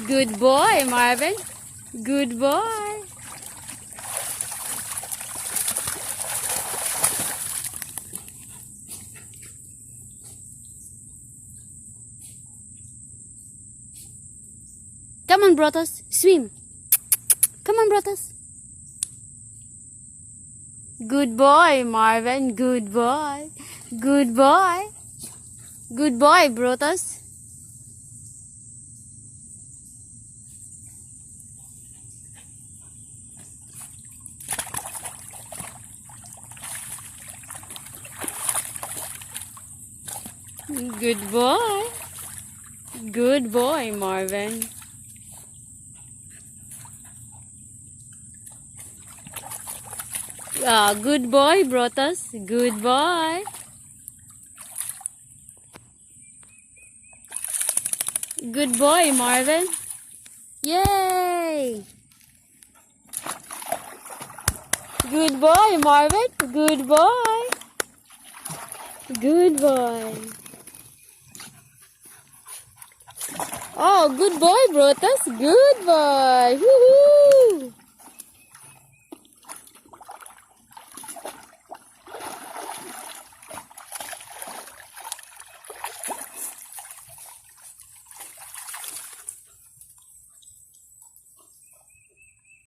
Good boy, Marvin. Good boy. Come on, Brothos. Swim. Come on, Brothos. Good boy, Marvin. Good boy. Good boy. Good boy, Brothos. Good boy. Good boy, Marvin. Good boy, Brothos. Good boy. Good boy, Marvin. Yay! Good boy, Marvin. Good boy. Good boy. Oh, good boy, Brothos. Good boy. Woohoo!